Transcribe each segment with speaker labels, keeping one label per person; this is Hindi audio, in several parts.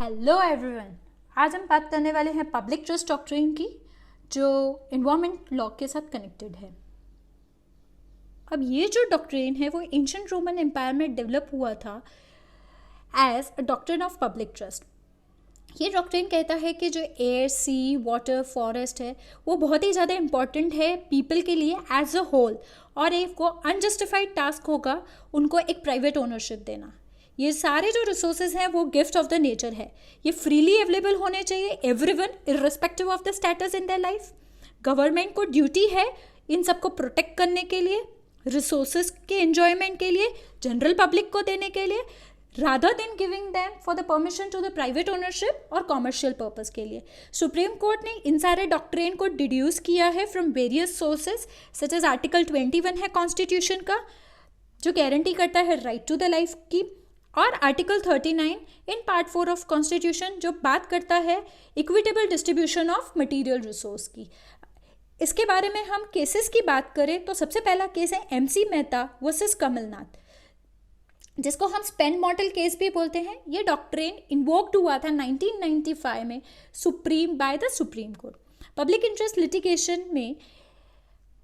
Speaker 1: Hello everyone. आज हम बात करने वाले हैं पब्लिक ट्रस्ट डॉक्ट्रिन की, जो एनवायरमेंट लॉ के साथ कनेक्टेड है। अब ये जो डॉक्ट्रिन है वो एंशिएंट रोमन एम्पायर में डेवलप हुआ था as a doctrine of public trust. ये डॉक्ट्रिन कहता है कि जो एयर, सी, वाटर, फॉरेस्ट है वो बहुत ही ज़्यादा इम्पॉर्टेंट है पीपल के लिए एज अ होल, और एक को अनजस्टिफाइड टास्क होगा उनको एक प्राइवेट ओनरशिप देना। ये सारे जो रिसोर्सेज हैं वो गिफ्ट ऑफ द नेचर है, ये फ्रीली अवेलेबल होने चाहिए everyone irrespective of the status in their life. Government को ड्यूटी है इन सबको प्रोटेक्ट करने के लिए, रिसोर्सेज के एंजॉयमेंट के लिए, जनरल पब्लिक को देने के लिए, rather than giving them for the permission to the private ownership और कॉमर्शियल पर्पस के लिए। सुप्रीम कोर्ट ने इन सारे डॉक्ट्रिन को डिड्यूस किया है from various sources, such as article 21 है कॉन्स्टिट्यूशन का, जो गारंटी करता है राइट टू द लाइफ की, और article 39 in part 4 of constitution जो बात करता है equitable distribution of material resource की। इसके बारे में हम केसेस की बात करें तो सबसे पहला केस है MC मेहता वर्सेस कमलनाथ, जिसको हम स्पेन मॉडल केस भी बोलते हैं। ये डॉक्ट्रिन इन्वोक्ड हुआ था 1995 में by the supreme court. Public interest litigation में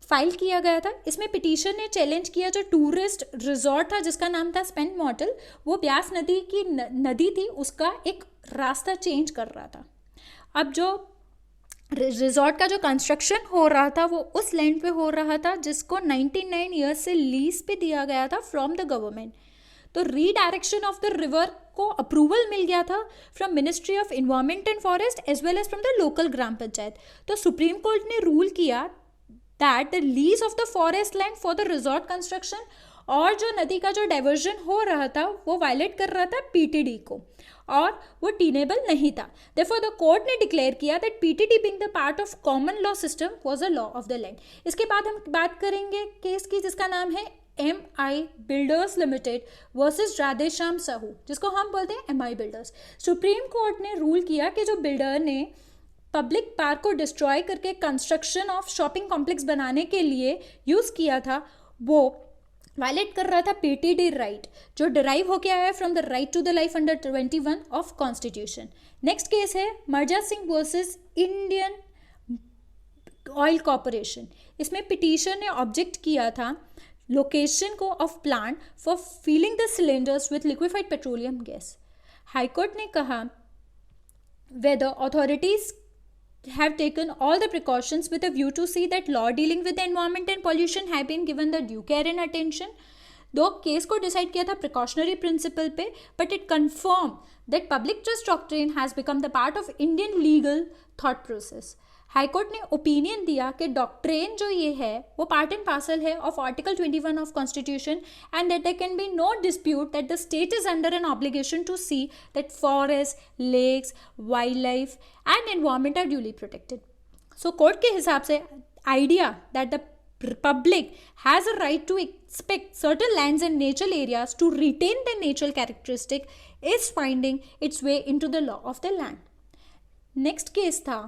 Speaker 1: फाइल किया गया था। इसमें पिटीशन ने चैलेंज किया जो टूरिस्ट रिजॉर्ट था जिसका नाम था स्पेन मॉडल, वो ब्यास नदी की नदी थी, उसका एक रास्ता चेंज कर रहा था। अब जो रिजॉर्ट का जो कंस्ट्रक्शन हो रहा था वो उस लैंड पे हो रहा था जिसको 99 ईयर्स से लीज पे दिया गया था फ्रॉम द गवर्नमेंट। तो रीडायरेक्शन ऑफ द रिवर को अप्रूवल मिल गया था from ministry of environment and forest as well as from the local gram panchayat. तो सुप्रीम कोर्ट ने रूल किया that the lease of the forest land for the resort construction और जो नदी का जो डाइवर्जन हो रहा था वो वायलेट कर रहा था PTD को, और वो टीनेबल नहीं था। Therefore the court ने डिक्लेयर किया that PTD being the part of common law system was a law of the land। इसके बाद हम बात करेंगे केस की जिसका नाम है MI builders limited versus Radheshyam Sahu, जिसको हम बोलते हैं MI बिल्डर्स। सुप्रीम कोर्ट ने रूल किया कि जो बिल्डर ने पब्लिक पार्क को डिस्ट्रॉय करके कंस्ट्रक्शन ऑफ शॉपिंग कॉम्प्लेक्स बनाने के लिए यूज़ किया था वो वायलेट कर रहा था PTD राइट, जो डिराइव होकर आया from the right to the life under 21 of constitution. Next case है Marja Singh versus Indian oil corporation. इसमें पिटीशन ने ऑब्जेक्ट किया था लोकेशन को of plant for filling the cylinders with liquified petroleum gas. High court ने कहा whether authorities have taken all the precautions with a view to see that law dealing with the environment and pollution have been given the due care and attention। दो केस को डिसाइड किया था प्रिकॉशनरी प्रिंसिपल पे, but it confirm that public trust doctrine has become the part of Indian legal thought process. High court ने ओपिनियन दिया कि डॉक्ट्रिन जो ये है वो पार्ट एंड पार्सल है of article 21 of constitution, and that there can be no dispute that the state is under an obligation to see that forest, lakes, wild life and environment are duly protected. So court के हिसाब से idea that the public has a right to expect certain lands and natural areas to retain their natural characteristic is finding its way into the law of the land। Next case था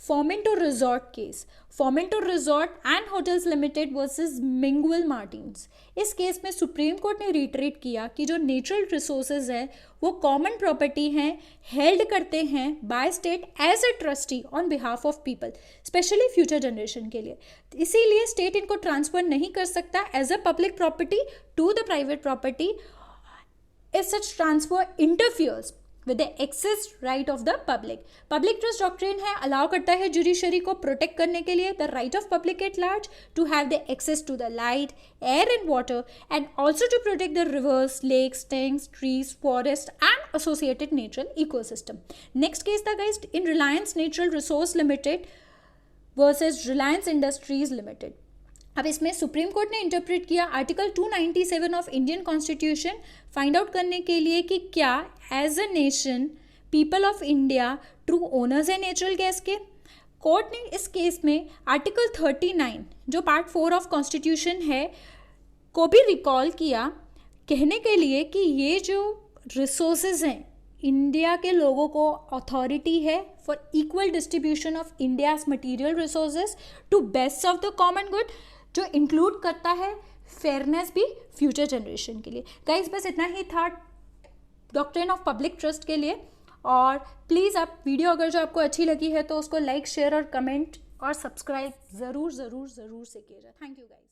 Speaker 1: फॉर्मेंटो रिजॉर्ट केस, Formento resort and hotels limited versus Minguel Martins. इस केस में सुप्रीम कोर्ट ने रिटरेट किया कि जो नेचुरल रिसोर्सेज है वो कॉमन प्रॉपर्टी हैं, हेल्ड करते हैं by state as a trustee on behalf of people, specially future generation के लिए। इसीलिए स्टेट इनको ट्रांसफर नहीं कर सकता as a public property to the private property if such transfer interferes with the access right of the public। Public trust doctrine है अलाउ करता है जुडिशरी को प्रोटेक्ट करने के लिए the right of public at large to have the access to the light, air and water, and also to protect the rivers, lakes, tanks, trees, forest and associated natural ecosystem। Next case था guys in Reliance Natural Resource Limited versus Reliance Industries Limited। अब इसमें सुप्रीम कोर्ट ने इंटरप्रेट किया article 297 of Indian constitution find out करने के लिए कि क्या as a nation people of India true owners है नेचुरल गैस के। कोर्ट ने इस केस में आर्टिकल 39 जो पार्ट 4 ऑफ कॉन्स्टिट्यूशन है को भी रिकॉल किया, कहने के लिए कि ये जो रिसोर्सेज हैं इंडिया के लोगों को अथॉरिटी है for equal distribution of India's material resources to best of the common good, जो इंक्लूड करता है फेयरनेस भी फ्यूचर जनरेशन के लिए। गाइस बस इतना ही था डॉक्ट्रिन ऑफ पब्लिक ट्रस्ट के लिए। और प्लीज़ आप वीडियो अगर जो आपको अच्छी लगी है तो उसको लाइक शेयर और कमेंट और सब्सक्राइब ज़रूर ज़रूर ज़रूर से कीजिए। Thank you guys.